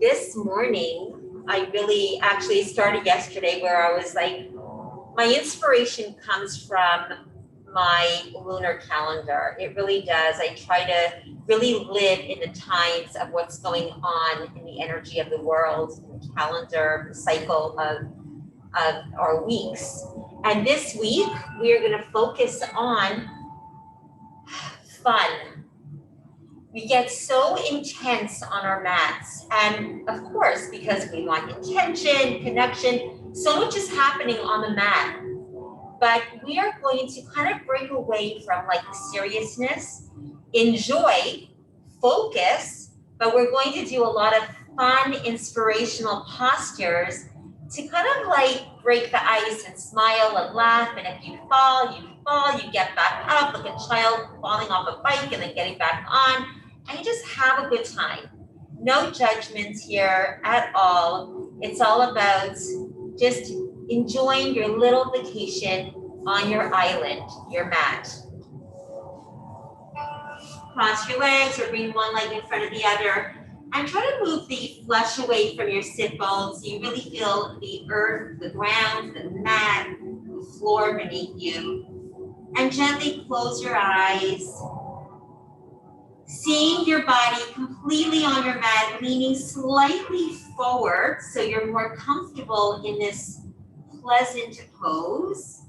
this morning, I really actually started yesterday where I was like, my inspiration comes from my lunar calendar. It really does. I try to really live in the times of what's going on in the energy of the world, in the calendar, the cycle of our weeks. And this week, we are going to focus on fun. We get so intense on our mats. And of course, because we want attention, connection, so much is happening on the mat. But we are going to kind of break away from like the seriousness, enjoy, focus, but we're going to do a lot of fun, inspirational postures to kind of like break the ice and smile and laugh. And if you fall, you get back up like a child falling off a bike and then getting back on. And you just have a good time. No judgments here at all. It's all about just enjoying your little vacation on your island, your mat. Cross your legs or bring one leg in front of the other. And try to move the flesh away from your sit bones so you really feel the earth, the ground, the mat, the floor beneath you. And gently close your eyes. Seeing your body completely on your mat, leaning slightly forward so you're more comfortable in this pleasant pose.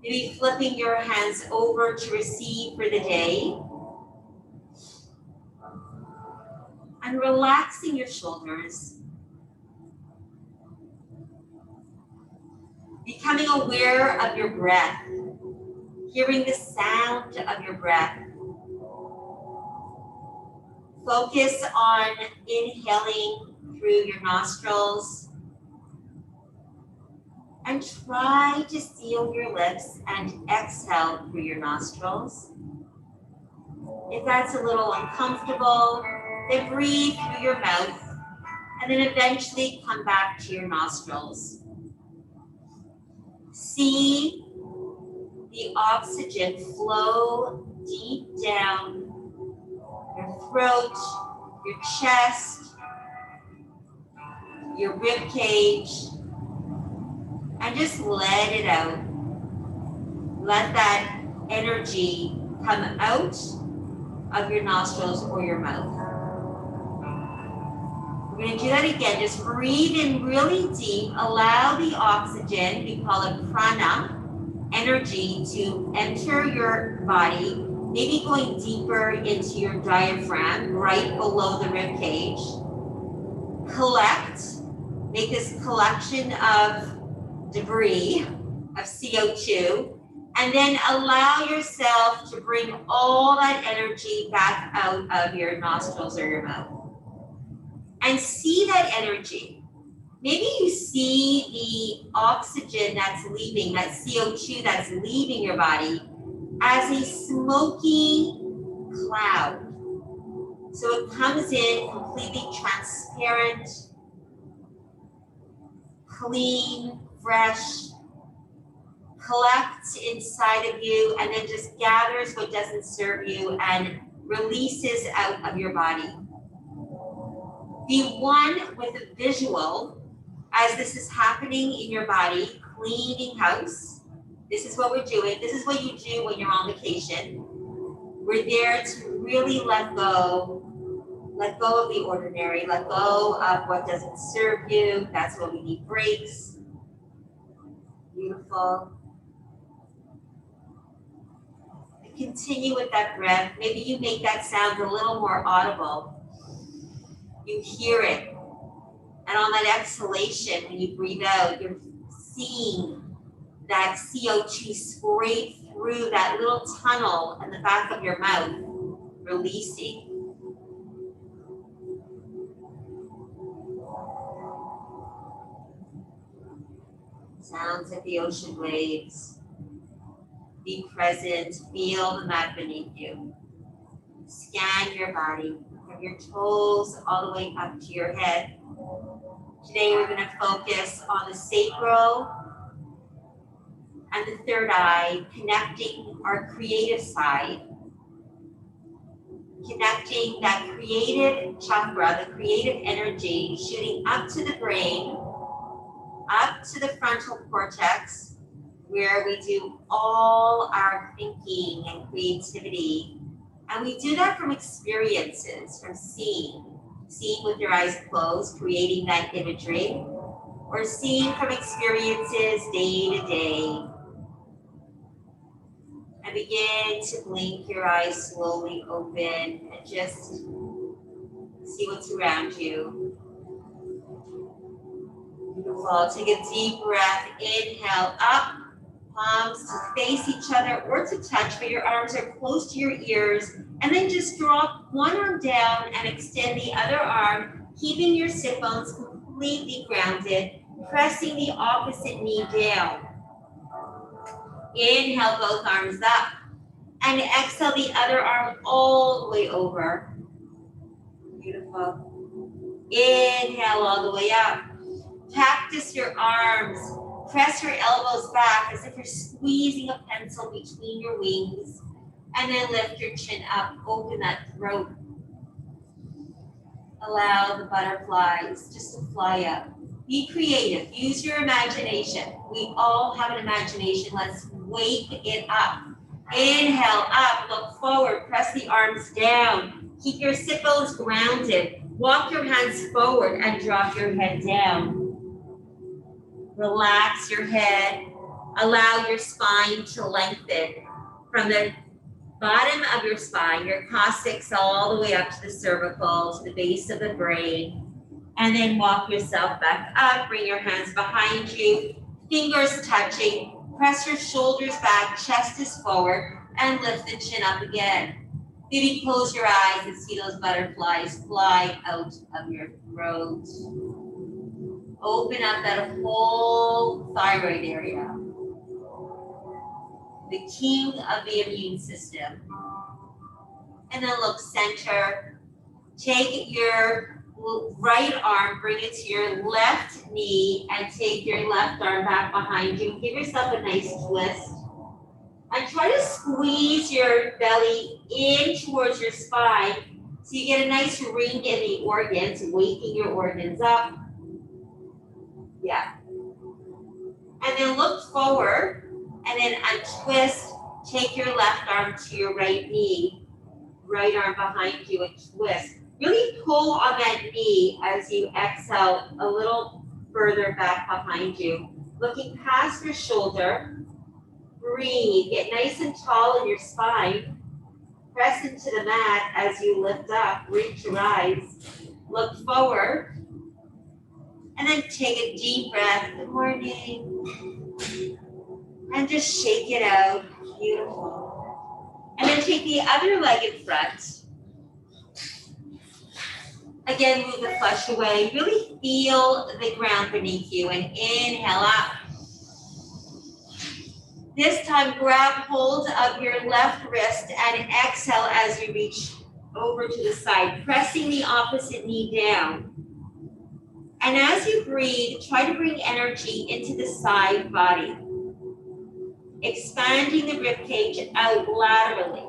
Maybe flipping your hands over to receive for the day. And relaxing your shoulders. Becoming aware of your breath. Hearing the sound of your breath. Focus on inhaling through your nostrils. And try to seal your lips and exhale through your nostrils. If that's a little uncomfortable, then breathe through your mouth and then eventually come back to your nostrils. See the oxygen flow deep down your throat, your chest, your rib cage, and just let it out. Let that energy come out of your nostrils or your mouth. We're going to do that again. Just breathe in really deep. Allow the oxygen, we call it prana, energy to enter your body, maybe going deeper into your diaphragm, right below the rib cage. Collect, make this collection of debris, of CO2, and then allow yourself to bring all that energy back out of your nostrils or your mouth. And see that energy. Maybe you see the oxygen that's leaving, that CO2 that's leaving your body as a smoky cloud. So it comes in completely transparent, clean, fresh, collects inside of you, and then just gathers what doesn't serve you and releases out of your body. Be one with a visual as this is happening in your body, cleaning house. This is what we're doing. This is what you do when you're on vacation. We're there to really let go of the ordinary, let go of what doesn't serve you. That's when we need breaks. Beautiful. And continue with that breath. Maybe you make that sound a little more audible. You hear it. And on that exhalation, when you breathe out, you're seeing that CO2 spray through that little tunnel in the back of your mouth, releasing. Sounds of the ocean waves. Be present, feel the mat beneath you. Scan your body from your toes all the way up to your head. Today we're going to focus on the sacral and the third eye, connecting our creative side. connecting that creative chakra, the creative energy, shooting up to the brain, up to the frontal cortex, where we do all our thinking and creativity. And we do that from experiences, from seeing with your eyes closed, creating that imagery, or seeing from experiences day to day. And begin to blink your eyes slowly open and just see what's around you. Beautiful. Take a deep breath. Inhale up, palms to face each other or to touch, but your arms are close to your ears. And then just drop one arm down and extend the other arm, keeping your sit bones completely grounded, pressing the opposite knee down. Inhale, both arms up. And exhale the other arm all the way over. Beautiful. Inhale all the way up. Cactus your arms. Press your elbows back as if you're squeezing a pencil between your wings. And then lift your chin up. Open that throat. Allow the butterflies just to fly up. Be creative. Use your imagination. We all have an imagination. Let's wake it up. Inhale up, look forward, press the arms down. Keep your sit bones grounded. Walk your hands forward and drop your head down. Relax your head. Allow your spine to lengthen from the bottom of your spine, your coccyx all the way up to the cervical, to the base of the brain. And then walk yourself back up. Bring your hands behind you, fingers touching. Press your shoulders back, chest is forward, and lift the chin up again. Maybe close your eyes and see those butterflies fly out of your throat. Open up that whole thyroid area. The king of the immune system. And then look center. Take your right arm, bring it to your left knee, and take your left arm back behind you. Give yourself a nice twist. And try to squeeze your belly in towards your spine so you get a nice ring in the organs, waking your organs up. Yeah. And then look forward, and then untwist. Take your left arm to your right knee, right arm behind you, and twist. Really pull on that knee as you exhale a little further back behind you. Looking past your shoulder. Breathe. Get nice and tall in your spine. Press into the mat as you lift up. Reach your eyes. Look forward. And then take a deep breath. Good morning. And just shake it out. Beautiful. And then take the other leg in front. Again, move the flesh away. Really feel the ground beneath you and inhale up. This time, grab hold of your left wrist and exhale as you reach over to the side, pressing the opposite knee down. And as you breathe, try to bring energy into the side body, expanding the rib cage out laterally.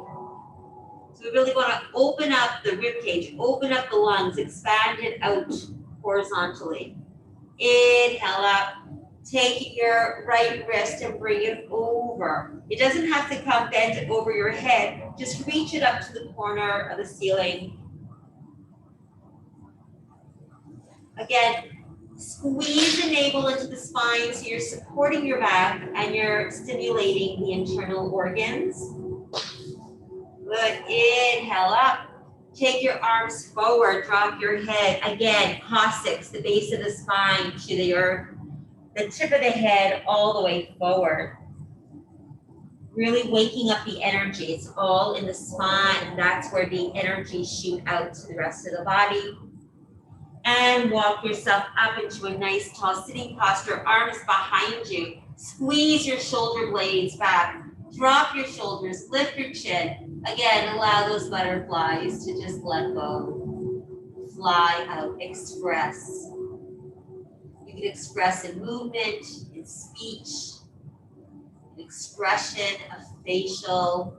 So we really want to open up the rib cage, open up the lungs, expand it out horizontally. Inhale up. Take your right wrist and bring it over. It doesn't have to come bent over your head. Just reach it up to the corner of the ceiling. Again, squeeze the navel into the spine so you're supporting your back and you're stimulating the internal organs. Good. Inhale up. Take your arms forward. Drop your head. Again, coccyx, the base of the spine, to the tip of the head all the way forward. Really waking up the energy. It's all in the spine. That's where the energy shoot out to the rest of the body. And walk yourself up into a nice tall sitting posture. Arms behind you. Squeeze your shoulder blades back. Drop your shoulders. Lift your chin. Again, allow those butterflies to just let go. Fly out. Express. You can express in movement, in speech, in expression of facial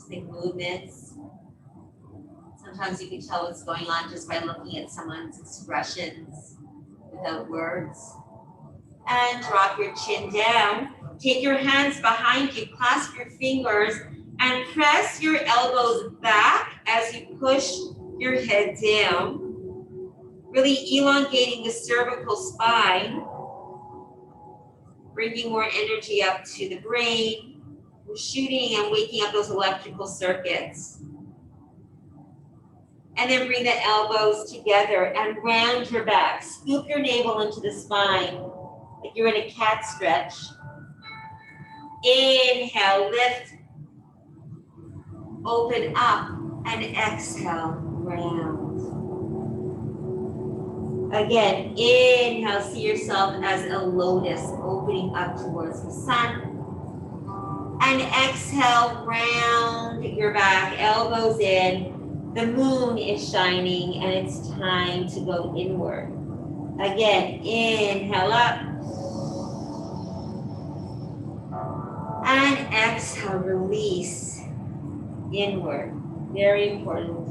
movements. Sometimes you can tell what's going on just by looking at someone's expressions without words. And drop your chin down. Take your hands behind you, clasp your fingers, and press your elbows back as you push your head down. Really elongating the cervical spine, bringing more energy up to the brain. We're shooting and waking up those electrical circuits. And then bring the elbows together and round your back. Scoop your navel into the spine like you're in a cat stretch. Inhale, lift, open up, and exhale, round. Again, inhale, see yourself as a lotus opening up towards the sun. And exhale, round your back, elbows in. The moon is shining and it's time to go inward. Again, inhale up. And exhale, release inward. Very important.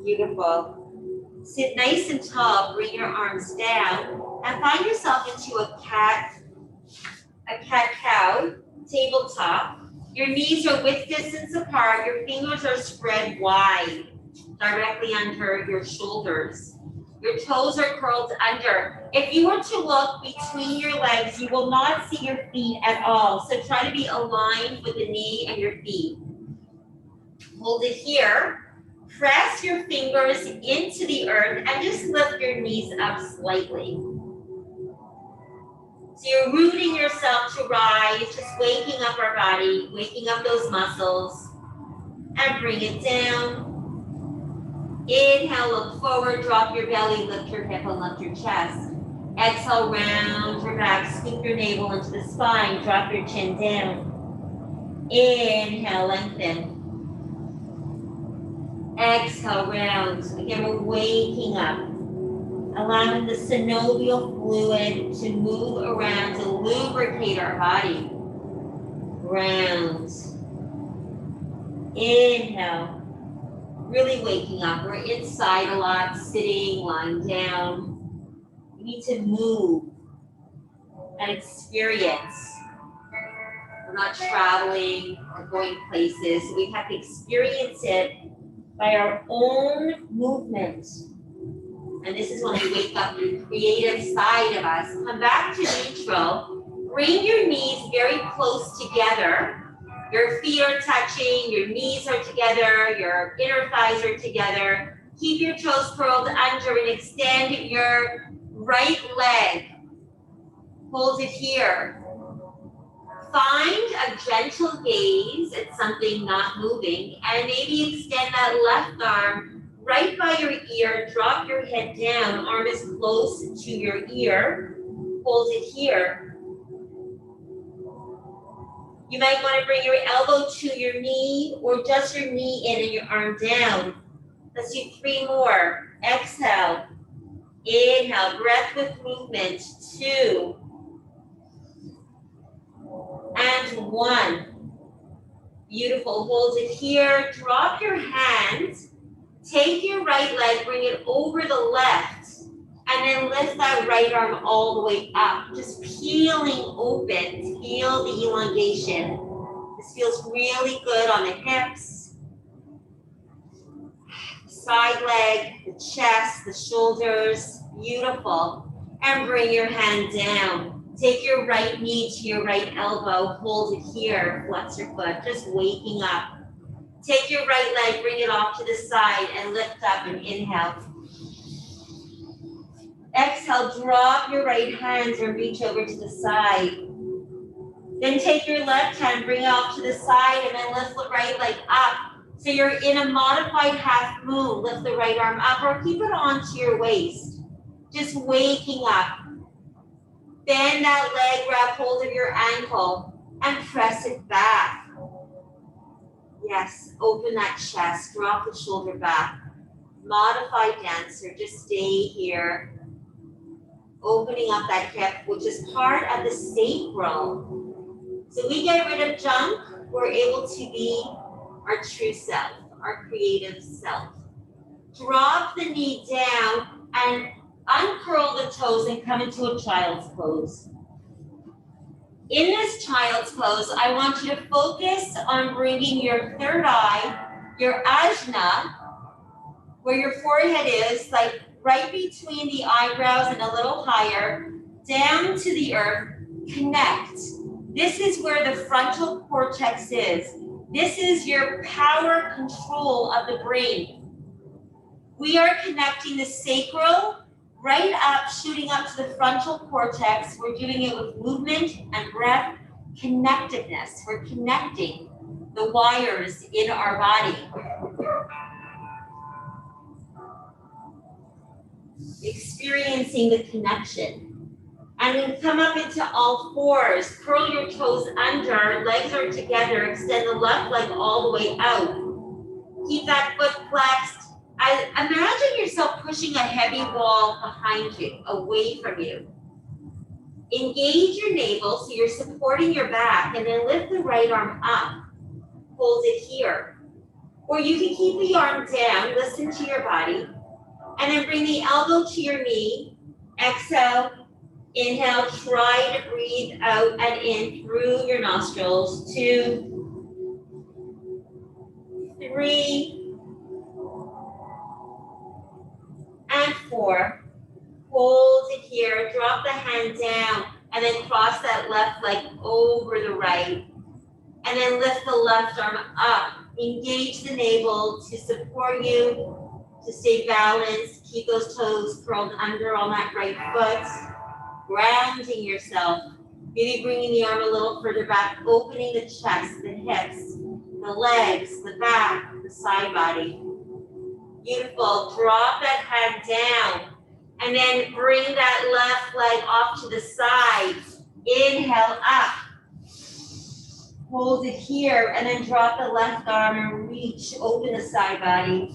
Beautiful. Sit nice and tall, bring your arms down, and find yourself into a cat-cow tabletop. Your knees are width distance apart, your fingers are spread wide, directly under your shoulders. Your toes are curled under. If you were to look between your legs, you will not see your feet at all. So try to be aligned with the knee and your feet. Hold it here. Press your fingers into the earth and just lift your knees up slightly. So you're rooting yourself to rise, just waking up our body, waking up those muscles, and bring it down. Inhale, look forward, drop your belly, lift your hip and lift your chest. Exhale, round your back, scoop your navel into the spine, drop your chin down. Inhale, lengthen. Exhale, round. Again, we're waking up. Allowing the synovial fluid to move around to lubricate our body. Round. Inhale. Really waking up. We're inside a lot, sitting, lying down. We need to move and experience. We're not traveling or going places. So we have to experience it by our own movement. And this is when we wake up the creative side of us. Come back to neutral. Bring your knees very close together. Your feet are touching, your knees are together, your inner thighs are together. Keep your toes curled under and extend your right leg. Hold it here. Find a gentle gaze at something not moving, and maybe extend that left arm right by your ear. Drop your head down, arm is close to your ear. Hold it here. You might want to bring your elbow to your knee or just your knee in and your arm down. Let's do 3 more. Exhale. Inhale, breath with movement. 2. And 1. Beautiful. Hold it here. Drop your hands. Take your right leg, bring it over the left, and then lift that right arm all the way up. Just peeling open. Feel the elongation. This feels really good on the hips, the side leg, the chest, the shoulders. Beautiful. And bring your hand down. Take your right knee to your right elbow. Hold it here. Flex your foot. Just waking up. Take your right leg, bring it off to the side, and lift up and inhale. Exhale, drop your right hands and reach over to the side. Then take your left hand, bring it off to the side, and then lift the right leg up. So you're in a modified half moon. Lift the right arm up or keep it onto your waist. Just waking up. Bend that leg, grab hold of your ankle, and press it back. Yes, open that chest, drop the shoulder back. Modified dancer, just stay here. Opening up that hip, which is part of the sacral. So we get rid of junk, we're able to be our true self, our creative self. Drop the knee down and uncurl the toes and come into a child's pose. In this child's pose, I want you to focus on bringing your third eye, your ajna, where your forehead is, like right between the eyebrows and a little higher, down to the earth. Connect. This is where the frontal cortex is. This is your power control of the brain. We are connecting the sacral right up, shooting up to the frontal cortex. We're doing it with movement and breath, connectedness. We're connecting the wires in our body. Experiencing the connection. And then come up into all fours. Curl your toes under, legs are together. Extend the left leg all the way out. Keep that foot flexed. Imagine yourself pushing a heavy wall behind you, away from you. Engage your navel so you're supporting your back, and then lift the right arm up. Hold it here. Or you can keep the arm down, listen to your body, and then bring the elbow to your knee. Exhale, inhale, try to breathe out and in through your nostrils. 2, 3, and 4. Hold it here, drop the hand down, and then cross that left leg over the right. And then lift the left arm up. Engage the navel to support you, to stay balanced. Keep those toes curled under on that right foot. Grounding yourself. Maybe bringing the arm a little further back, opening the chest, the hips, the legs, the back, the side body. Beautiful. Drop that hand down. And then bring that left leg off to the side. Inhale up. Hold it here. And then drop the left arm and reach. Open the side body.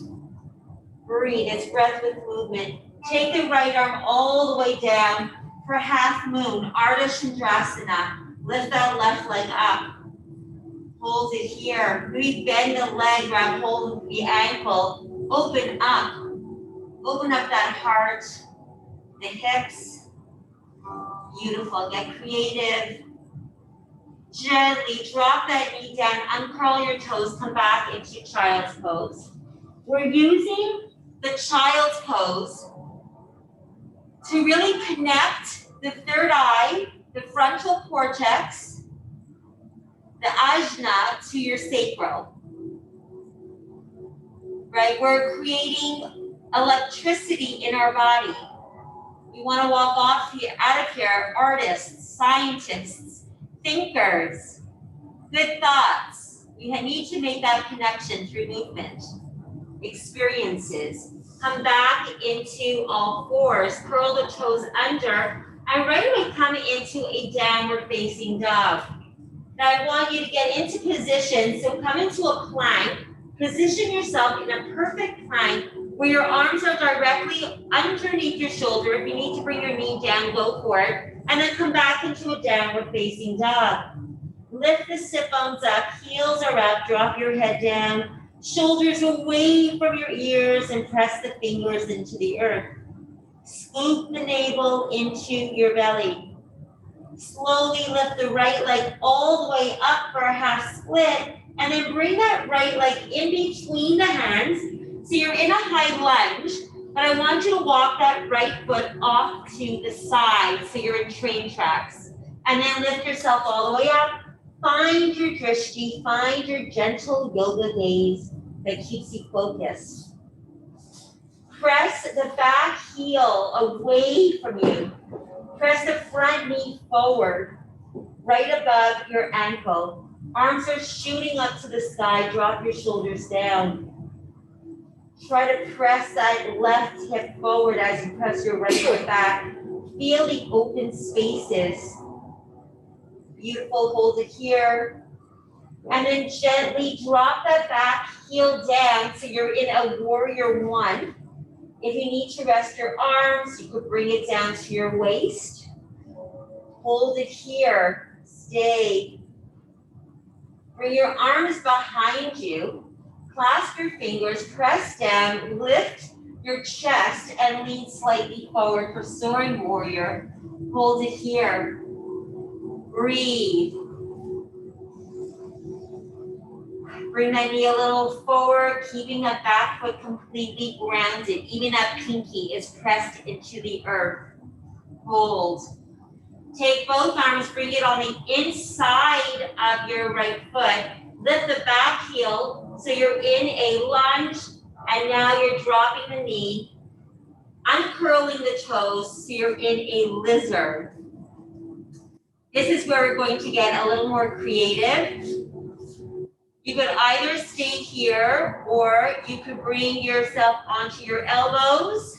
Breathe. It's breath with movement. Take the right arm all the way down for half moon. Ardha Chandrasana. Lift that left leg up. Hold it here. Maybe bend the leg, grab hold of the ankle. Open up. Open up that heart, the hips. Beautiful. Get creative. Gently drop that knee down, uncurl your toes, come back into child's pose. We're using the child's pose to really connect the third eye, the frontal cortex, the ajna to your sacral. Right? We're creating electricity in our body. You want to walk out of here, artists, scientists, thinkers, good thoughts. You need to make that connection through movement, experiences. Come back into all fours, curl the toes under, and right away come into a downward facing dog. Now I want you to get into position, so come into a plank. Position yourself in a perfect plank where your arms are directly underneath your shoulder. If you need to bring your knee down, go for it. And then come back into a downward facing dog. Lift the sit bones up, heels are up, drop your head down, shoulders away from your ears, and press the fingers into the earth. Scoop the navel into your belly. Slowly lift the right leg all the way up for a half split, and then bring that right leg in between the hands. So you're in a high lunge, but I want you to walk that right foot off to the side so you're in train tracks. And then lift yourself all the way up. Find your drishti, find your gentle yoga gaze that keeps you focused. Press the back heel away from you. Press the front knee forward, right above your ankle. Arms are shooting up to the sky. Drop your shoulders down. Try to press that left hip forward as you press your right foot back. Feel the open spaces. Beautiful. Hold it here. And then gently drop that back heel down so you're in a warrior one. If you need to rest your arms, you could bring it down to your waist. Hold it here. Stay. Bring your arms behind you. Clasp your fingers, press down, lift your chest and lean slightly forward for soaring warrior. Hold it here. Breathe. Bring that knee a little forward, keeping that back foot completely grounded. Even that pinky is pressed into the earth. Hold. Take both arms, bring it on the inside of your right foot. Lift the back heel so you're in a lunge, and now you're dropping the knee, uncurling the toes so you're in a lizard. This is where we're going to get a little more creative. You could either stay here or you could bring yourself onto your elbows.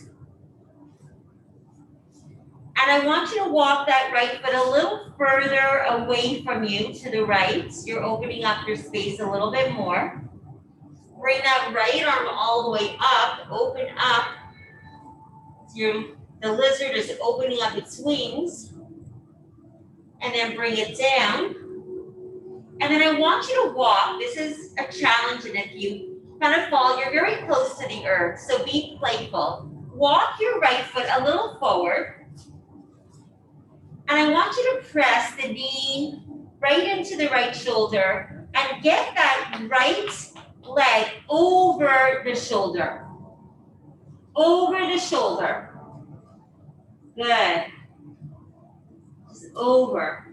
And I want you to walk that right foot a little further away from you to the right. You're opening up your space a little bit more. Bring that right arm all the way up, open up. The lizard is opening up its wings. And then bring it down. And then I want you to walk. This is a challenge, and if you kind of fall, you're very close to the earth, so be playful. Walk your right foot a little forward. And I want you to press the knee right into the right shoulder and get that right leg over the shoulder. Over the shoulder. Good. Just over.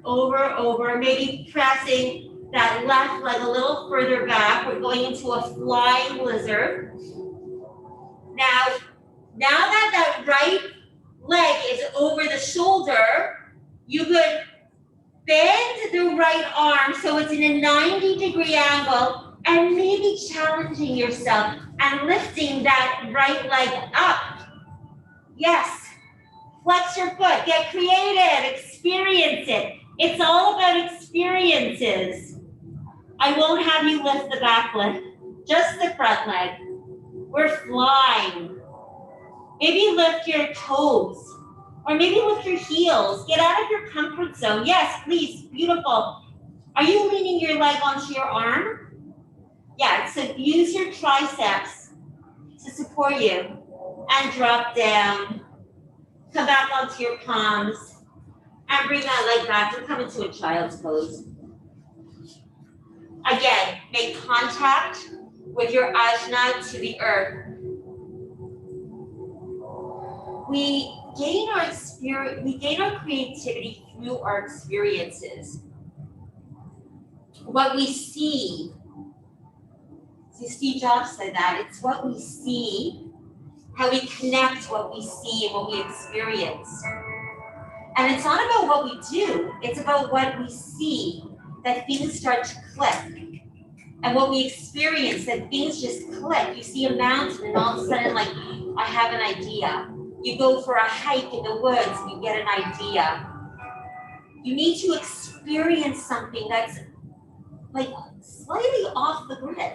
Maybe pressing that left leg a little further back. We're going into a flying lizard. Now that right leg is over the shoulder, you could bend the right arm so it's in a 90-degree angle and maybe challenging yourself and lifting that right leg up. Yes, flex your foot, get creative, experience it. It's all about experiences. I won't have you lift the back leg, just the front leg. We're flying. Maybe lift your toes, or maybe lift your heels. Get out of your comfort zone. Yes, please, beautiful. Are you leaning your leg onto your arm? Yeah, so use your triceps to support you. And drop down. Come back onto your palms. And bring that leg back and come into a child's pose. Again, make contact with your ajna to the earth. We gain our creativity through our experiences. What we see. See, Steve Jobs said that. It's what we see, how we connect what we see and what we experience. And it's not about what we do, it's about what we see, that things start to click. And what we experience, that things just click. You see a mountain and all of a sudden, like, I have an idea. You go for a hike in the woods and you get an idea. You need to experience something that's like slightly off the grid.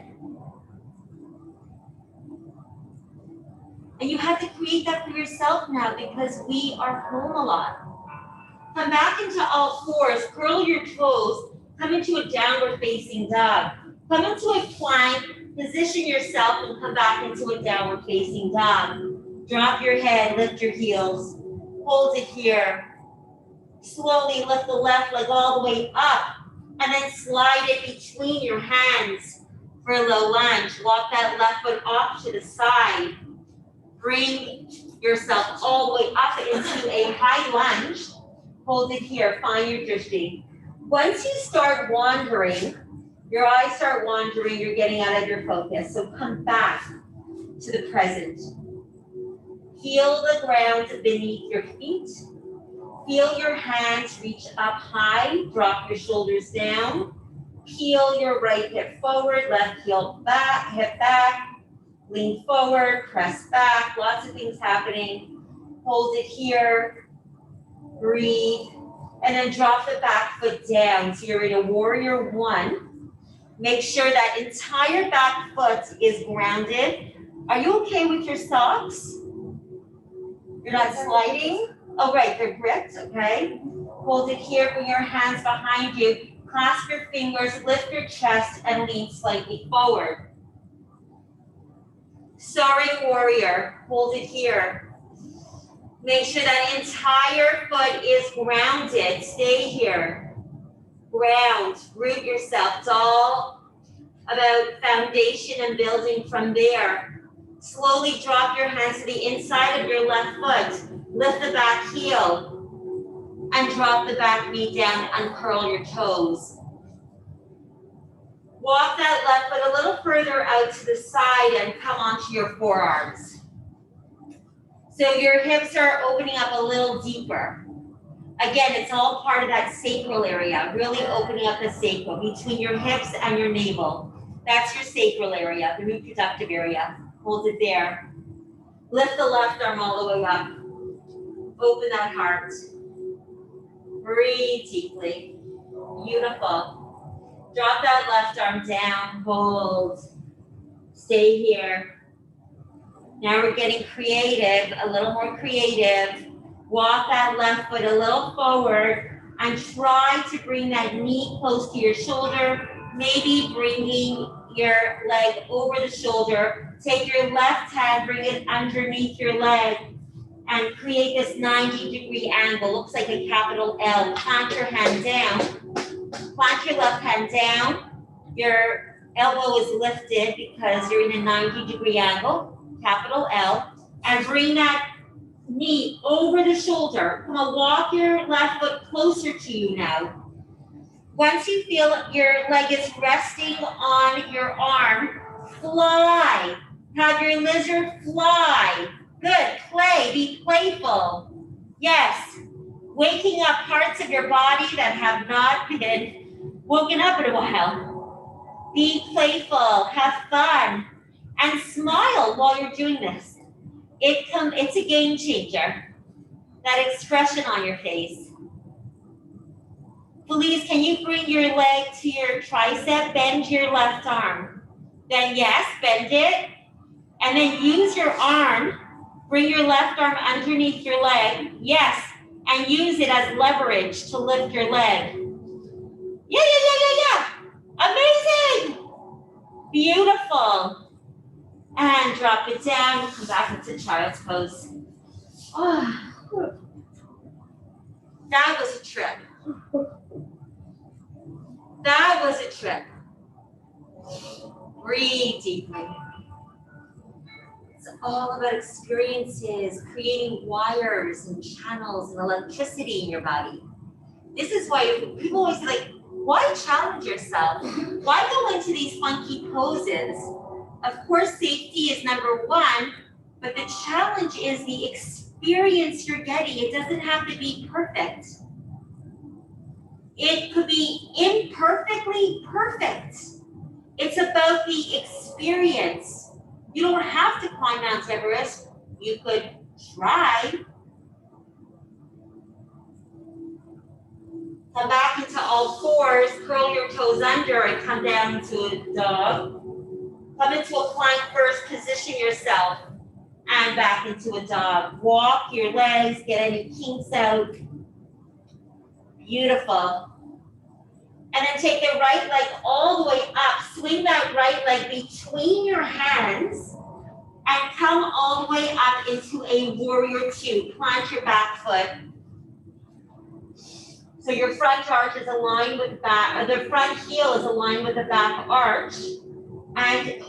And you have to create that for yourself now because we are home a lot. Come back into all fours, curl your toes, come into a downward facing dog. Come into a plank, position yourself and come back into a downward facing dog. Drop your head, lift your heels, hold it here. Slowly lift the left leg all the way up and then slide it between your hands for a low lunge. Walk that left foot off to the side. Bring yourself all the way up into a high lunge. Hold it here, find your drishti. Once you start wandering, your eyes start wandering, you're getting out of your focus. So come back to the present. Feel the ground beneath your feet. Feel your hands reach up high, drop your shoulders down. Peel your right hip forward, left heel back, hip back. Lean forward, press back, lots of things happening. Hold it here, breathe, and then drop the back foot down. So you're in a warrior one. Make sure that entire back foot is grounded. Are you okay with your socks? You're not sliding? Oh, right, they're gripped, okay. Hold it here, bring your hands behind you. Clasp your fingers, lift your chest, and lean slightly forward. Soaring warrior, hold it here. Make sure that entire foot is grounded. Stay here. Ground, root yourself. It's all about foundation and building from there. Slowly drop your hands to the inside of your left foot. Lift the back heel and drop the back knee down and curl your toes. Walk that left foot a little further out to the side and come onto your forearms. So your hips are opening up a little deeper. Again, it's all part of that sacral area, really opening up the sacral between your hips and your navel. That's your sacral area, the reproductive area. Hold it there. Lift the left arm all the way up. Open that heart. Breathe deeply. Beautiful. Drop that left arm down. Hold. Stay here. Now we're getting creative, a little more creative. Walk that left foot a little forward and try to bring that knee close to your shoulder, maybe bringing your leg over the shoulder. Take your left hand, bring it underneath your leg and create this 90-degree angle. Looks like a capital L. Plant your hand down. Plant your left hand down. Your elbow is lifted because you're in a 90-degree angle, capital L, and bring that knee over the shoulder. Come on, walk your left foot closer to you now. Once you feel your leg is resting on your arm, fly. Have your lizard fly. Good, play, be playful. Yes, waking up parts of your body that have not been woken up in a while. Be playful, have fun, and smile while you're doing this. It's a game changer, that expression on your face. Please, can you bring your leg to your tricep, bend your left arm. Then yes, bend it, and then use your arm, bring your left arm underneath your leg, yes, and use it as leverage to lift your leg. Yeah. Amazing. Beautiful. And drop it down, come back into child's pose. Oh, that was a trip. That was a trip. Breathe deeply. It's all about experiences, creating wires and channels and electricity in your body. This is why people always say, like, why challenge yourself? Why go into these funky poses? Of course, safety is number one, but the challenge is the experience you're getting. It doesn't have to be perfect. It could be imperfectly perfect. It's about the experience. You don't have to climb Mount Everest. You could try. Come back into all fours, curl your toes under and come down into a dog. Come into a plank first, position yourself, and back into a dog. Walk your legs, get any kinks out. Beautiful. And then take the right leg all the way up. Swing that right leg between your hands and come all the way up into a warrior two. Plant your back foot. So your front arch is aligned with back, the front heel is aligned with the back arch. And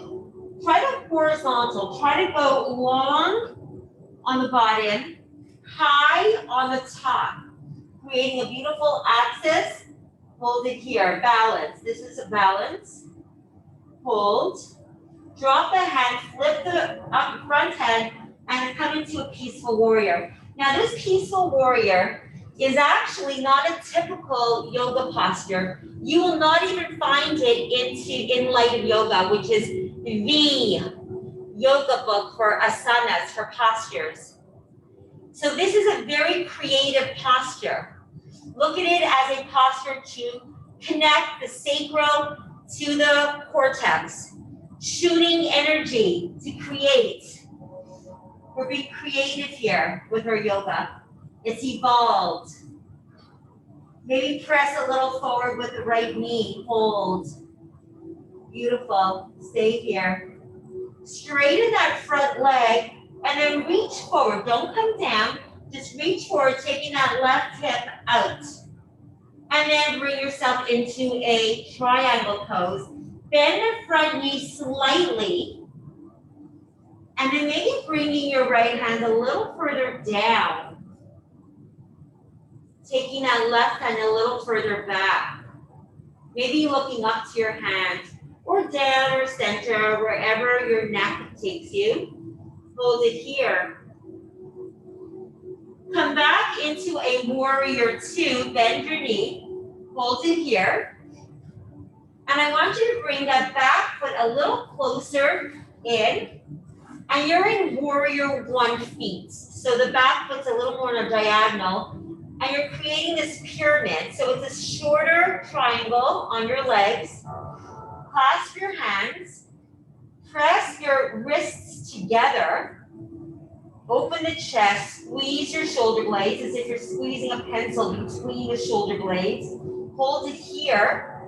try to horizontal, try to go long on the bottom, high on the top, creating a beautiful axis. Hold it here, balance. This is a balance. Hold. Drop the hand, flip the up front hand, and come into a peaceful warrior. Now this peaceful warrior is actually not a typical yoga posture. You will not even find it in Light of Yoga, which is the yoga book for asanas, for postures. So this is a very creative posture. Look at it as a posture to connect the sacral to the cortex, shooting energy to create. We're being creative here with our yoga. It's evolved. Maybe press a little forward with the right knee. Hold. Beautiful. Stay here. Straighten that front leg and then reach forward. Don't come down. Just reach forward, taking that left hip out. And then bring yourself into a triangle pose. Bend the front knee slightly. And then maybe bringing your right hand a little further down. Taking that left hand a little further back. Maybe looking up to your hand or down or center, wherever your neck takes you. Hold it here. Come back into a warrior two, bend your knee. Hold it here. And I want you to bring that back foot a little closer in. And you're in warrior one feet. So the back foot's a little more on a diagonal. And you're creating this pyramid. So it's a shorter triangle on your legs. Clasp your hands. Press your wrists together. Open the chest. Squeeze your shoulder blades as if you're squeezing a pencil between the shoulder blades. Hold it here.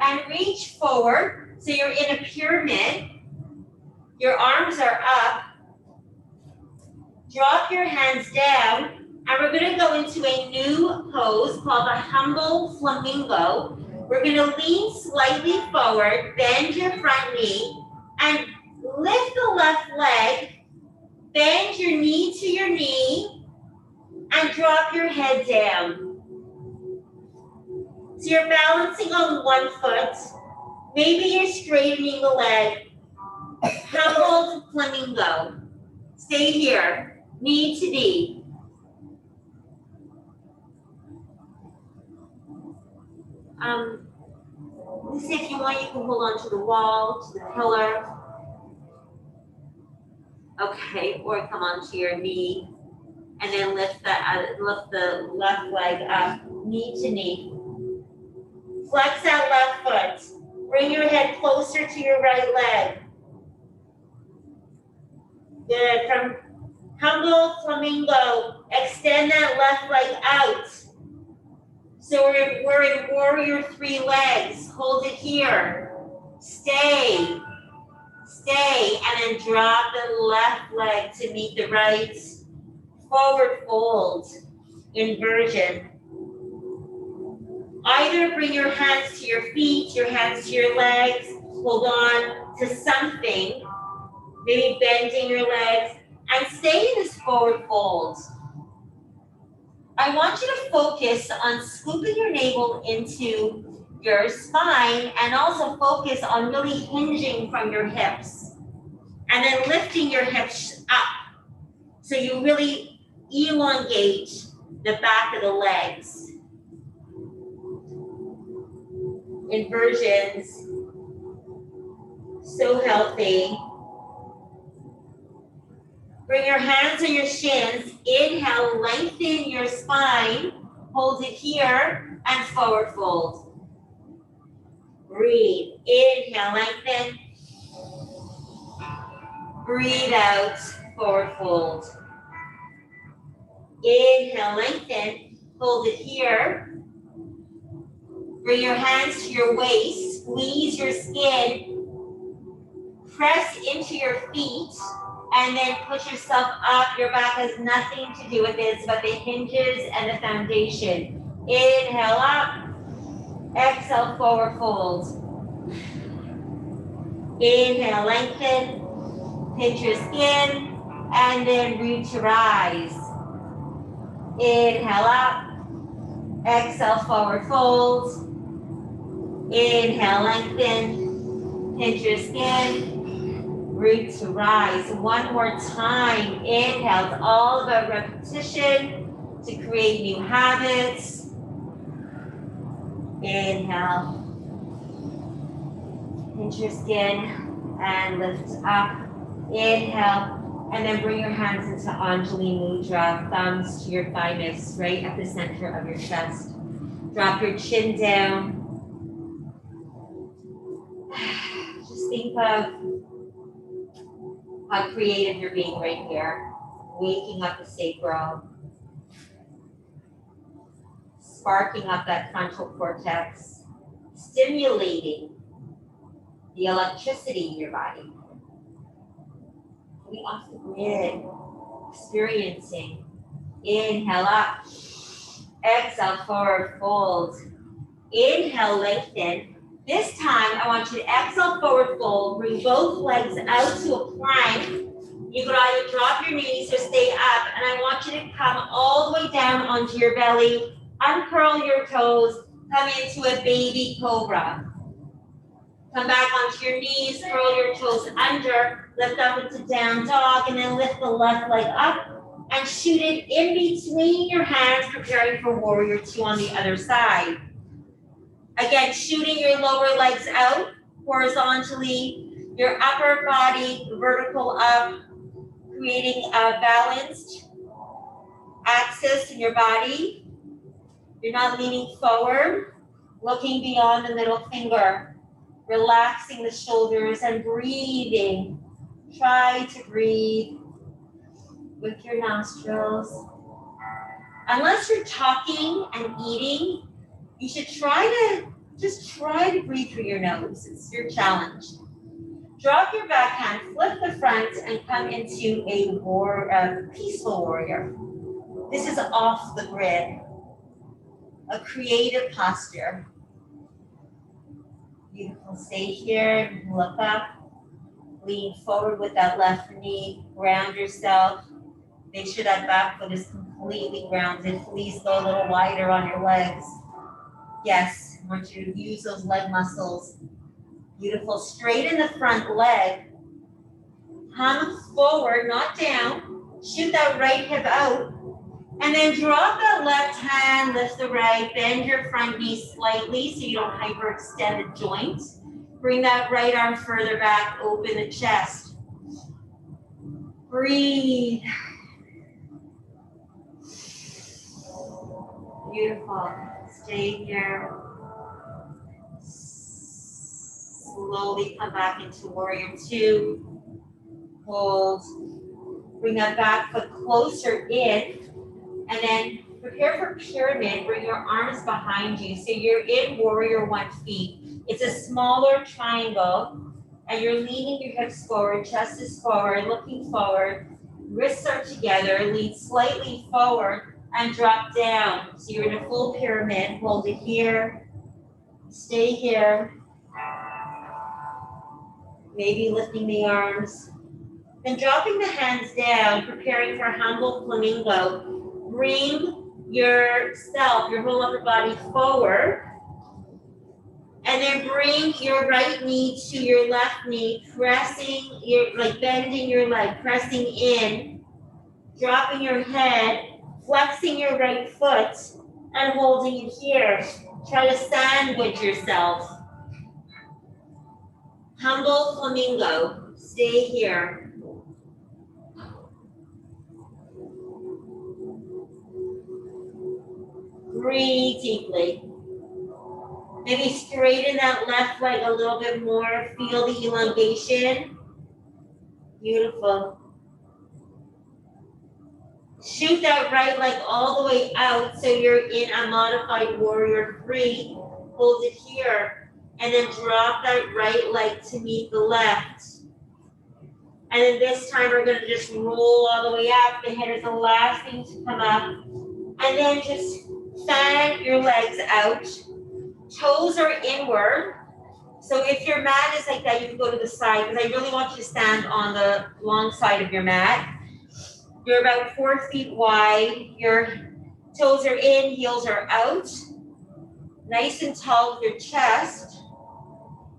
And reach forward. So you're in a pyramid. Your arms are up. Drop your hands down. And we're going to go into a new pose called the humble flamingo. We're going to lean slightly forward, bend your front knee, and lift the left leg. Bend your knee to your knee, and drop your head down. So you're balancing on one foot. Maybe you're straightening the leg. Humble flamingo. Stay here, knee to knee. If you want, you can hold on to the wall, to the pillar. Okay, or come onto your knee, and then lift the left leg up, knee to knee. Flex that left foot. Bring your head closer to your right leg. Good. From humble flamingo, extend that left leg out. So we're in warrior three legs. Hold it here. Stay. Stay. And then drop the left leg to meet the right. Forward fold. Inversion. Either bring your hands to your feet, your hands to your legs. Hold on to something. Maybe bending your legs. And stay in this forward fold. I want you to focus on scooping your navel into your spine and also focus on really hinging from your hips. And then lifting your hips up. So you really elongate the back of the legs. Inversions. So healthy. Bring your hands on your shins. Inhale, lengthen your spine. Hold it here and forward fold. Breathe. Inhale, lengthen. Breathe out, forward fold. Inhale, lengthen. Hold it here. Bring your hands to your waist. Squeeze your skin. Press into your feet. And then push yourself up. Your back has nothing to do with this, but the hinges and the foundation. Inhale up. Exhale, forward fold. Inhale, lengthen. Pinch your skin. And then root to rise. Inhale up. Exhale, forward fold. Inhale, lengthen. Pinch your skin. Root to rise. One more time. Inhale. It's all about repetition to create new habits. Inhale. Pinch your skin and lift up. Inhale. And then bring your hands into Anjali Mudra. Thumbs to your thymus, right at the center of your chest. Drop your chin down. Just think of how creative you're being right here. Waking up the sacral. sparking up that frontal cortex, stimulating the electricity in your body. Coming off the grid, experiencing. Inhale up, exhale, forward fold. Inhale, lengthen. This time, I want you to exhale, forward fold. Bring both legs out to a plank. You could either drop your knees or stay up, and I want you to come all the way down onto your belly, uncurl your toes, come into a baby cobra. Come back onto your knees, curl your toes under, lift up into down dog, and then lift the left leg up and shoot it in between your hands, preparing for warrior two on the other side. Again, shooting your lower legs out horizontally, your upper body vertical up, creating a balanced axis in your body. You're not leaning forward, looking beyond the middle finger. Relaxing the shoulders and breathing. Try to breathe with your nostrils. Unless you're talking and eating, you should try to breathe through your nose. It's your challenge. Drop your backhand, flip the front, and come into a peaceful warrior. This is off the grid, a creative posture. Beautiful. Stay here, look up, lean forward with that left knee, ground yourself. Make sure that back foot is completely grounded. Please go a little wider on your legs. Yes, I want you to use those leg muscles. Beautiful. Straighten the front leg. Come forward, not down. Shoot that right hip out. And then drop that left hand, lift the right, bend your front knee slightly so you don't hyperextend the joint. Bring that right arm further back, open the chest. Breathe. Beautiful. Stay here. Slowly come back into warrior two. Hold. Bring that back foot closer in. And then prepare for pyramid. Bring your arms behind you. So you're in warrior 1 feet. It's a smaller triangle. And you're leaning your hips forward, chest is forward, looking forward. Wrists are together. Lean slightly forward and drop down. So you're in a full pyramid. Hold it here. Stay here. Maybe lifting the arms. Then dropping the hands down, preparing for humble flamingo. Bring yourself, your whole upper body forward. And then bring your right knee to your left knee, bending your leg, pressing in, dropping your head, flexing your right foot, and holding it here. Try to sandwich yourself. Humble flamingo. Stay here. Breathe deeply. Maybe straighten that left leg a little bit more. Feel the elongation. Beautiful. Shoot that right leg all the way out so you're in a modified warrior 3. Hold it here. And then drop that right leg to meet the left. And then this time we're going to just roll all the way up. The head is the last thing to come up. And then just fan your legs out. Toes are inward. So if your mat is like that, you can go to the side because I really want you to stand on the long side of your mat. You're about 4 feet wide. Your toes are in, heels are out. Nice and tall with your chest.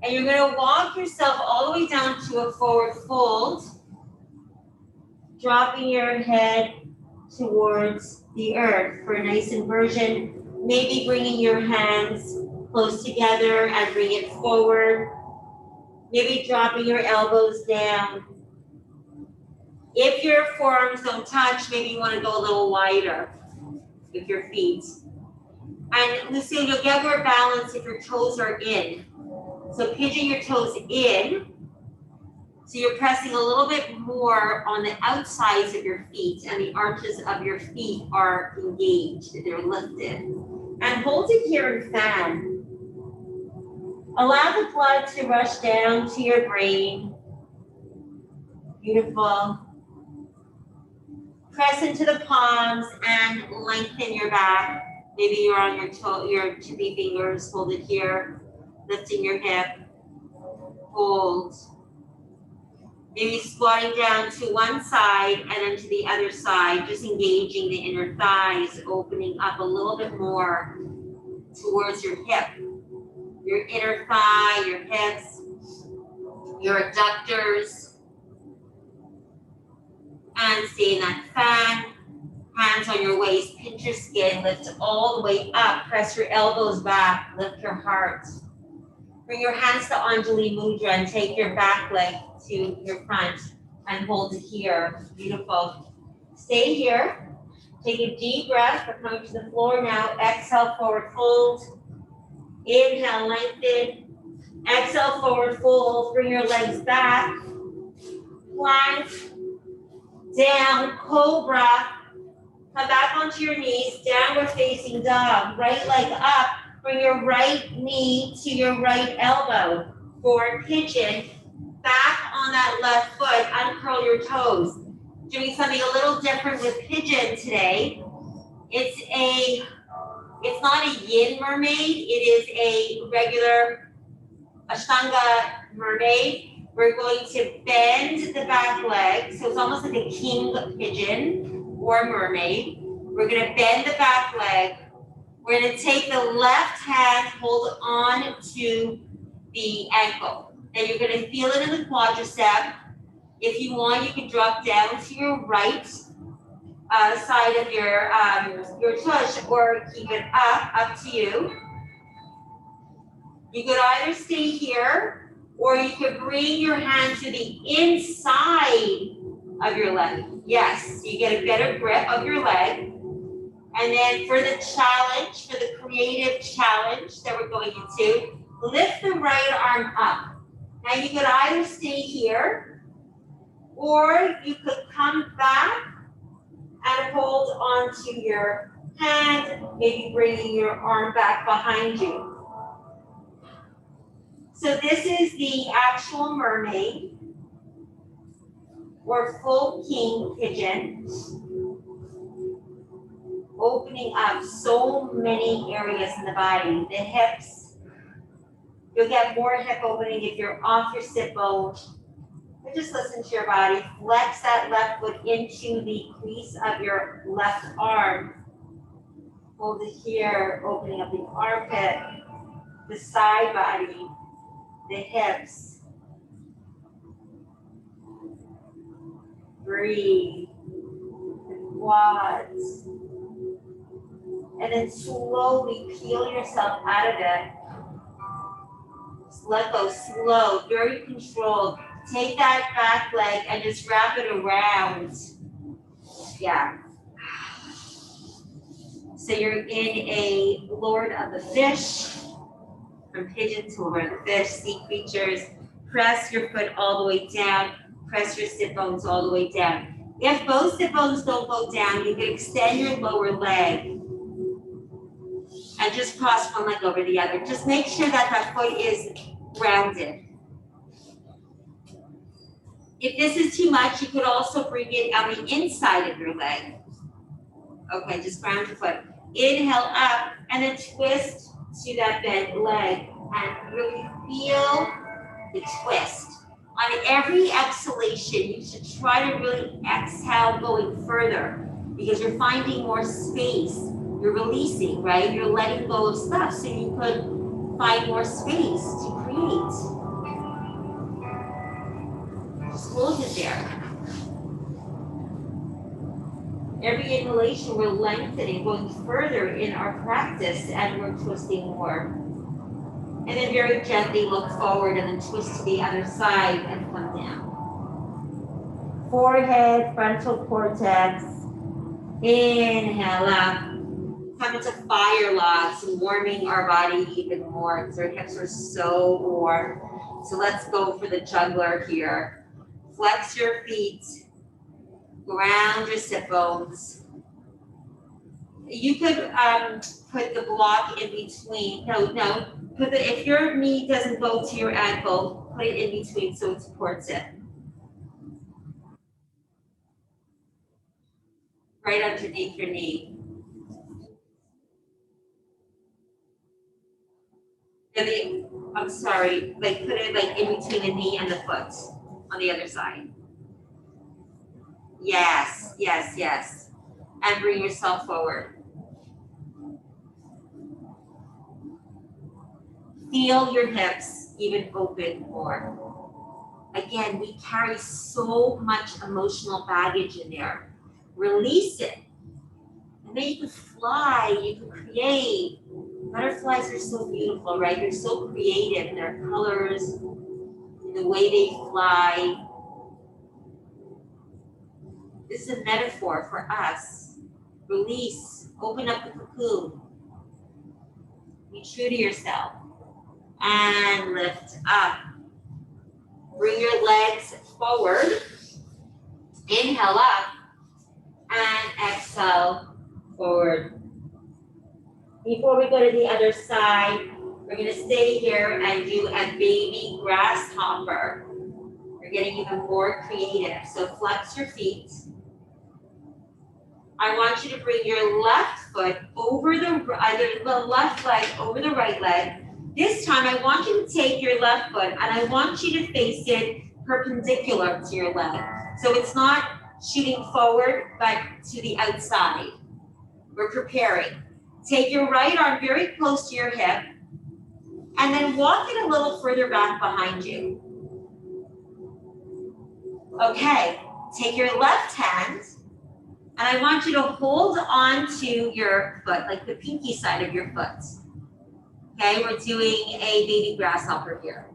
And you're going to walk yourself all the way down to a forward fold, dropping your head towards the earth for a nice inversion. Maybe bringing your hands close together and bring it forward. Maybe dropping your elbows down. If your forearms don't touch, maybe you want to go a little wider with your feet. And Lucille, you'll get more balance if your toes are in. So pigeon your toes in. So you're pressing a little bit more on the outsides of your feet and the arches of your feet are engaged, they're lifted. And hold it here and fan. Allow the blood to rush down to your brain. Beautiful. Press into the palms and lengthen your back. Maybe you're on your tippy fingers. Hold it here. Lifting your hip. Hold. Maybe squatting down to one side and then to the other side, just engaging the inner thighs, opening up a little bit more towards your hip, your inner thigh, your hips, your adductors. And stay in that fan. Hands on your waist, pinch your skin, lift all the way up, press your elbows back, lift your heart. Bring your hands to Anjali Mudra and take your back leg to your front and hold it here. Beautiful. Stay here. Take a deep breath. We're coming to the floor now. Exhale, forward fold. Inhale, lengthen. Exhale, forward fold. Bring your legs back. Plank. Down, cobra. Come back onto your knees. Downward facing dog. Right leg up. Bring your right knee to your right elbow. Forward pigeon. Back on that left foot. Uncurl your toes. Doing something a little different with pigeon today. It's not a yin mermaid. It is a regular Ashtanga mermaid. We're going to bend the back leg. So it's almost like a king pigeon or mermaid. We're going to bend the back leg. We're going to take the left hand, hold on to the ankle. Then you're going to feel it in the quadricep. If you want, you can drop down to your right side of your tush or keep it up to you. You could either stay here or you could bring your hand to the inside of your leg. Yes, you get a better grip of your leg. And then for the challenge, for the creative challenge that we're going into, lift the right arm up. Now you could either stay here or you could come back and hold onto your hand, maybe bringing your arm back behind you. So this is the actual mermaid or full king pigeon. Opening up so many areas in the body. The hips, you'll get more hip opening if you're off your sit bone. But just listen to your body. Flex that left foot into the crease of your left arm. Hold it here, opening up the armpit, the side body, the hips. Breathe. The quads. And then slowly peel yourself out of it. Just let go, slow, very controlled. Take that back leg and just wrap it around. Yeah. So you're in a Lord of the Fish. From pigeon to Lord of the Fish, sea creatures. Press your foot all the way down. Press your sit bones all the way down. If both sit bones don't go down, you can extend your lower leg. And just cross one leg over the other. Just make sure that that foot is grounded. If this is too much, you could also bring it on the inside of your leg. Okay, just ground your foot. Inhale up and then twist to that bent leg and really feel the twist. On every exhalation, you should try to really exhale going further because you're finding more space. You're releasing, right? You're letting go of stuff so you could find more space to create. Just hold it there. Every inhalation, we're lengthening, going further in our practice, and we're twisting more. And then very gently look forward and then twist to the other side and come down. Forehead, frontal cortex. Inhale up. Come into fire logs, warming our body even more because our hips are so warm. So let's go for the juggler here. Flex your feet, ground your sit bones. You could put the block in between. No. If your knee doesn't go to your ankle, put it in between so it supports it. Right underneath your knee. I'm sorry, like put it like in between the knee and the foot on the other side. Yes. And bring yourself forward. Feel your hips even open more. Again, we carry so much emotional baggage in there. Release it. And then you can fly, you can create. Butterflies are so beautiful, right? They're so creative in their colors, in the way they fly. This is a metaphor for us. Release, open up the cocoon. Be true to yourself. And lift up. Bring your legs forward. Inhale up. And exhale forward. Before we go to the other side, we're going to stay here and do a baby grasshopper. We're getting even more creative. So flex your feet. I want you to bring your left foot over either the left leg over the right leg. This time I want you to take your left foot and I want you to face it perpendicular to your leg. So it's not shooting forward, but to the outside. We're preparing. Take your right arm very close to your hip and then walk it a little further back behind you. Okay, take your left hand and I want you to hold on to your foot, like the pinky side of your foot. Okay, we're doing a baby grasshopper here.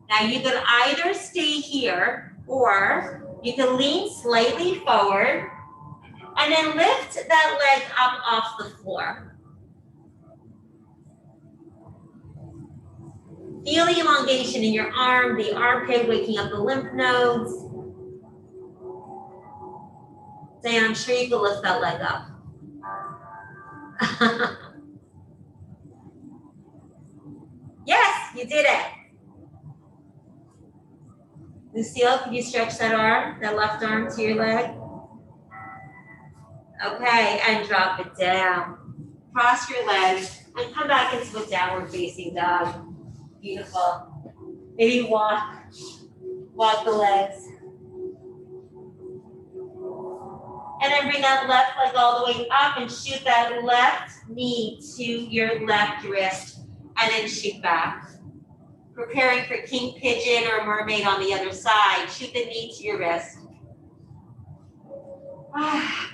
Now you can either stay here or you can lean slightly forward and then lift that leg up off the floor. Feel the elongation in your arm, the armpit, waking up the lymph nodes. Diane, I'm sure you can lift that leg up. Yes, you did it. Lucille, can you stretch that arm, that left arm to your leg? Okay, and drop it down. Cross your legs and come back into a downward facing dog. Beautiful. Maybe walk the legs. And then bring that left leg all the way up and shoot that left knee to your left wrist and then shoot back. Preparing for king pigeon or mermaid on the other side. Shoot the knee to your wrist.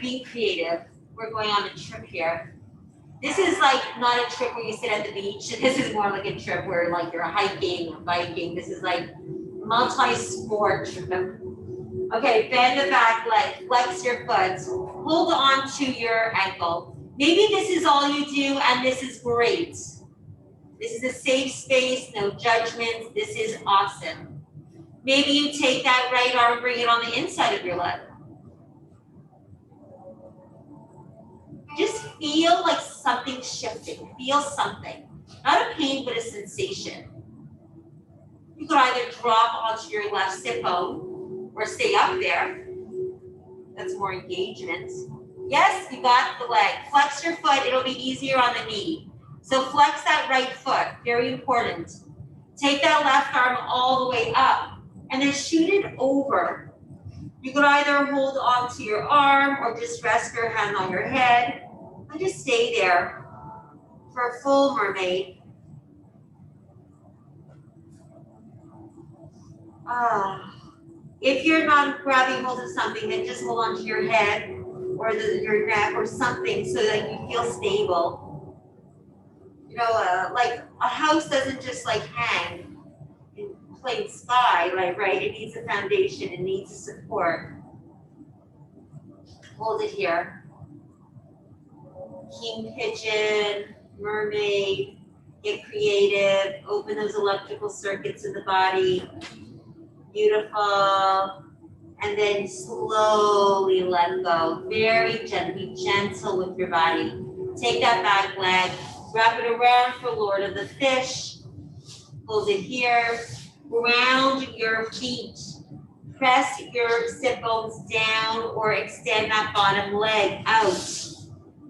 Being creative. We're going on a trip here. This is like not a trip where you sit at the beach. This is more like a trip where like you're hiking or biking. This is like multi-sport trip. Okay, bend the back leg, flex your foot, hold on to your ankle. Maybe this is all you do and this is great. This is a safe space, no judgment. This is awesome. Maybe you take that right arm, bring it on the inside of your leg. Just feel like something shifting. Feel something. Not a pain, but a sensation. You could either drop onto your left sit bone or stay up there. That's more engagement. Yes, you got the leg. Flex your foot. It'll be easier on the knee. So flex that right foot. Very important. Take that left arm all the way up and then shoot it over. You could either hold on to your arm or just rest your hand on your head and just stay there for a full mermaid. If you're not grabbing hold of something, then just hold on to your head or your neck or something so that you feel stable. You know, like a house doesn't just like hang in plain sky, right? It needs a foundation, it needs a support. Hold it here. King pigeon, mermaid, get creative, open those electrical circuits in the body. Beautiful. And then slowly let go. Very gently, be gentle with your body. Take that back leg, wrap it around for Lord of the Fish. Hold it here. Ground your feet. Press your sit bones down or extend that bottom leg out.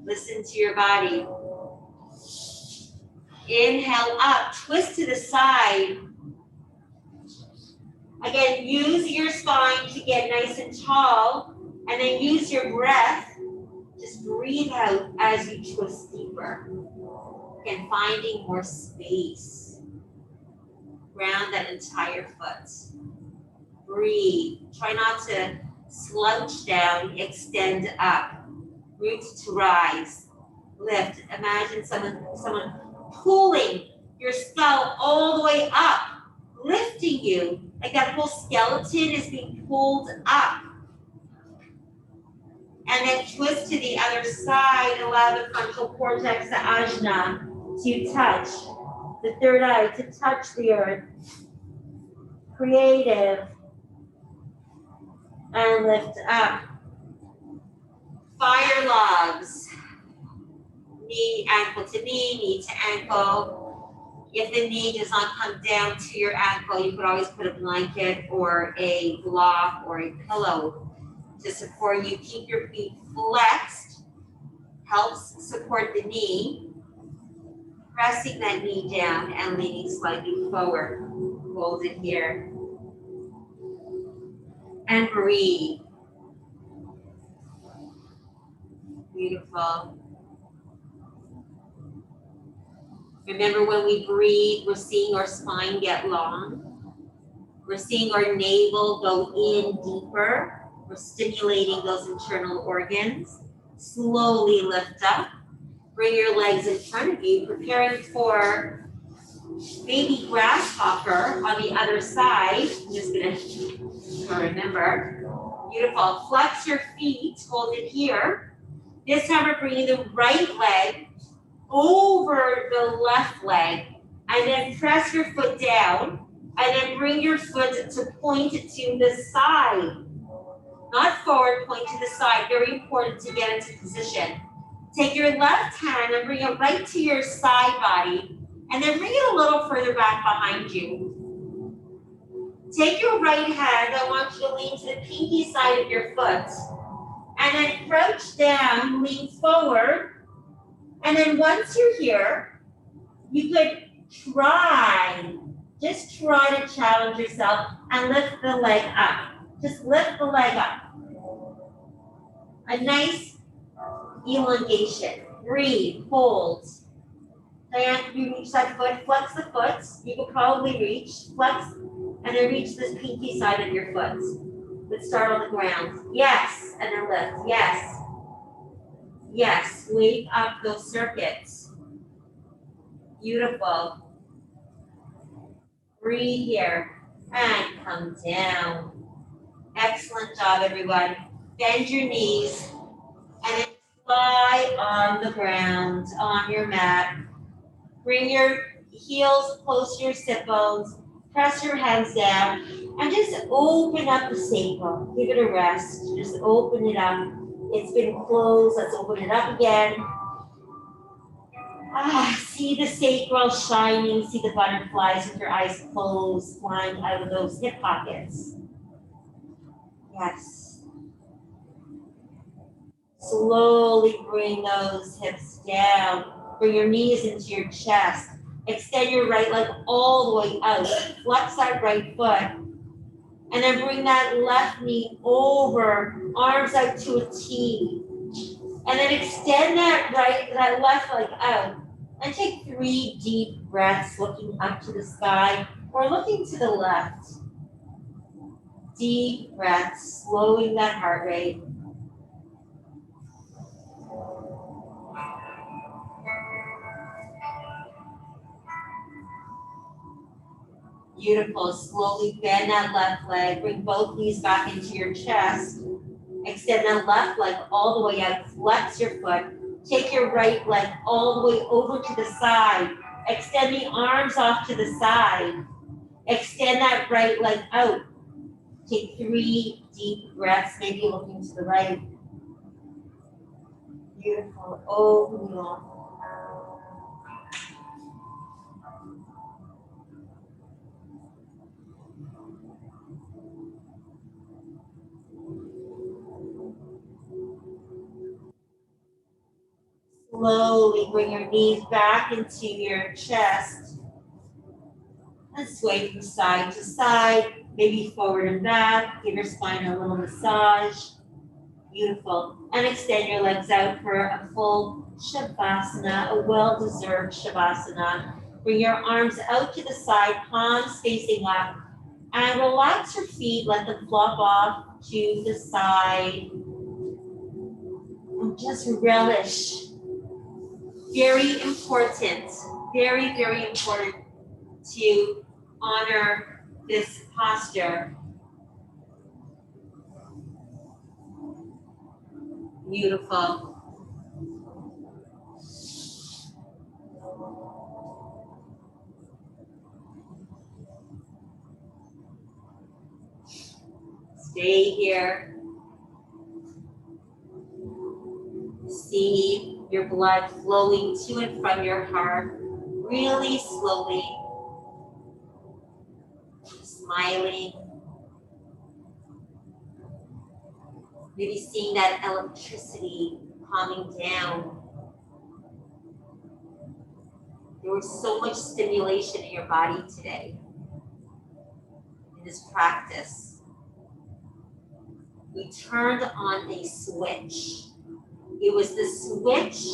Listen to your body. Inhale up, twist to the side. Again, use your spine to get nice and tall, and then use your breath. Just breathe out as you twist deeper. Again, finding more space. Ground that entire foot. Breathe. Try not to slouch down, extend up. Root to rise. Lift. Imagine someone pulling your skull all the way up, lifting you. Like that whole skeleton is being pulled up. And then twist to the other side. Allow the frontal cortex, the ajna, to touch. The third eye to touch the earth. Creative. And lift up. Fire logs. Knee, ankle to knee to ankle. If the knee does not come down to your ankle, you could always put a blanket or a block or a pillow to support you. Keep your feet flexed. Helps support the knee. Pressing that knee down and leaning slightly forward. Hold it here. And breathe. Beautiful. Remember, when we breathe, we're seeing our spine get long. We're seeing our navel go in deeper. We're stimulating those internal organs. Slowly lift up. Bring your legs in front of you, preparing for baby grasshopper on the other side. I'm just gonna remember. Beautiful. Flex your feet. Hold it here. This time we're bringing the right leg over the left leg, and then press your foot down, and then bring your foot to point to the side. Not forward, point to the side. Very important to get into position. Take your left hand and bring it right to your side body, and then bring it a little further back behind you. Take your right hand, I want you to lean to the pinky side of your foot, and then crouch down, lean forward. And then once you're here, you could just try to challenge yourself and lift the leg up. Just lift the leg up. A nice elongation. Breathe, hold. Diane, you reach that foot, flex the foot. You could probably reach, flex, and then reach this pinky side of your foot. Let's start on the ground. Yes, and then lift, yes. Yes, wake up those circuits. Beautiful. Breathe here and come down. Excellent job, everyone. Bend your knees and then fly on the ground, on your mat. Bring your heels close to your sit bones. Press your hands down and just open up the sacrum. Give it a rest. Just open it up. It's been closed. Let's open it up again. See the sacral shining. See the butterflies with your eyes closed, flying out of those hip pockets. Yes. Slowly bring those hips down. Bring your knees into your chest. Extend your right leg all the way out. Flex that right foot. And then bring that left knee over, arms out to a T. And then extend that left leg out. And take 3 deep breaths, looking up to the sky or looking to the left. Deep breaths, slowing that heart rate. Beautiful. Slowly bend that left leg. Bring both knees back into your chest. Extend that left leg all the way out. Flex your foot. Take your right leg all the way over to the side. Extend the arms off to the side. Extend that right leg out. Take 3 deep breaths, maybe looking to the right. Beautiful. Open you up. Slowly bring your knees back into your chest and sway from side to side, maybe forward and back. Give your spine a little massage. Beautiful. And extend your legs out for a full Shavasana, a well-deserved Shavasana. Bring your arms out to the side, palms facing up, and relax your feet. Let them flop off to the side. And just relish. Very important, very, very important to honor this posture. Beautiful. Stay here. See your blood flowing to and from your heart, really slowly. Smiling. Maybe seeing that electricity calming down. There was so much stimulation in your body today in this practice. We turned on a switch. It was the switch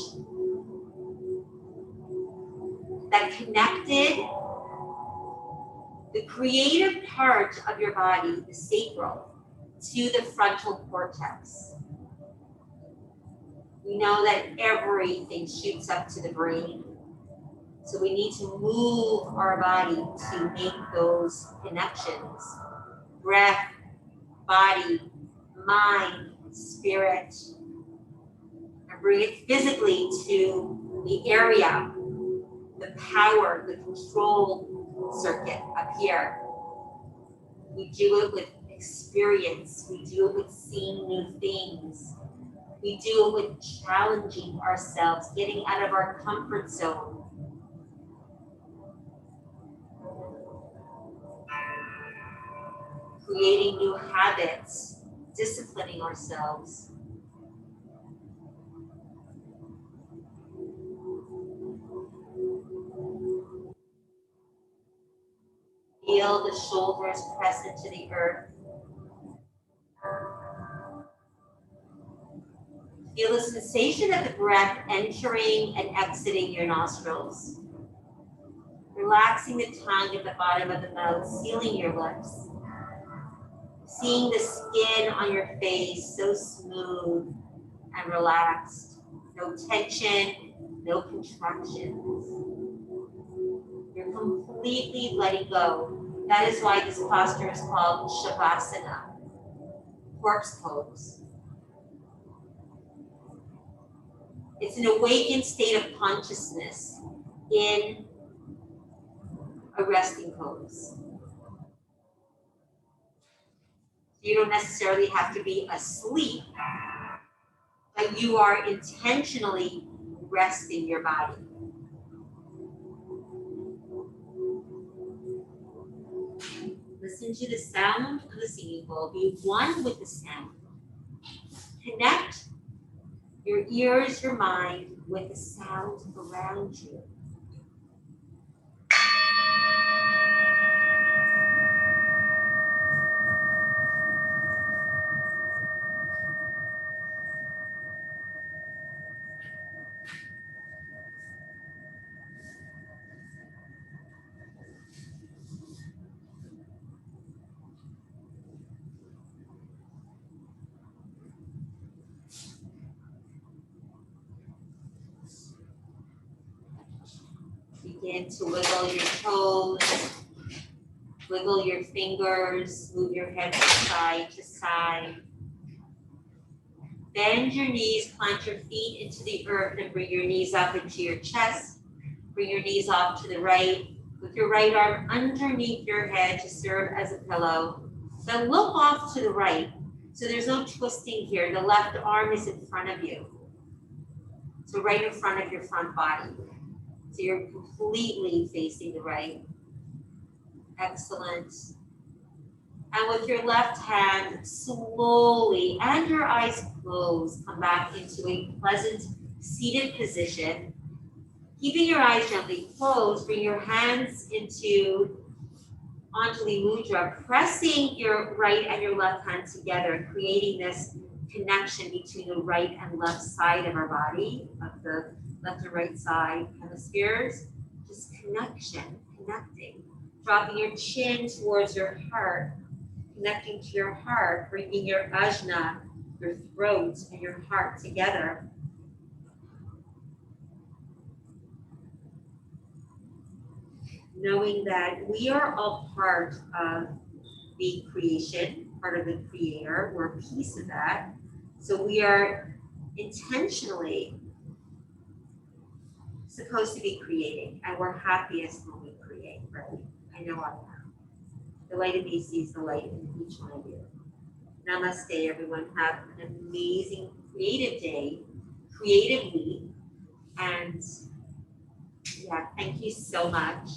that connected the creative part of your body, the sacral, to the frontal cortex. We know that everything shoots up to the brain. So we need to move our body to make those connections. Breath, body, mind, spirit. And bring it physically to the area, the power, the control circuit up here. We do it with experience. We do it with seeing new things. We do it with challenging ourselves, getting out of our comfort zone. Creating new habits, disciplining ourselves. Feel the shoulders press into the earth. Feel the sensation of the breath entering and exiting your nostrils. Relaxing the tongue at the bottom of the mouth, sealing your lips. Seeing the skin on your face so smooth and relaxed. No tension, no contractions. You're completely letting go. That is why this posture is called Shavasana, corpse pose. It's an awakened state of consciousness in a resting pose. You don't necessarily have to be asleep, but you are intentionally resting your body. Listen to the sound of the singing bowl. Be one with the sound. Connect your ears, your mind with the sound around you. Begin to wiggle your toes, wiggle your fingers, move your head from side to side. Bend your knees, plant your feet into the earth and bring your knees up into your chest. Bring your knees off to the right. With your right arm underneath your head to serve as a pillow. So look off to the right. So there's no twisting here. The left arm is in front of you. So right in front of your front body. So you're completely facing the right. Excellent. And with your left hand, slowly, and your eyes closed, come back into a pleasant seated position. Keeping your eyes gently closed, bring your hands into Anjali Mudra, pressing your right and your left hand together, creating this connection between the right and left side of our body, of the left and right side hemispheres. Just connection, connecting. Dropping your chin towards your heart, connecting to your heart, bringing your ajna, your throat, and your heart together. Knowing that we are all part of the creation, part of the creator, we're a piece of that. So we are intentionally supposed to be creating, and we're happiest when we create, right? I know I am. The light in me sees the light in each one of you. Namaste, everyone. Have an amazing creative day, creative week, and yeah, thank you so much.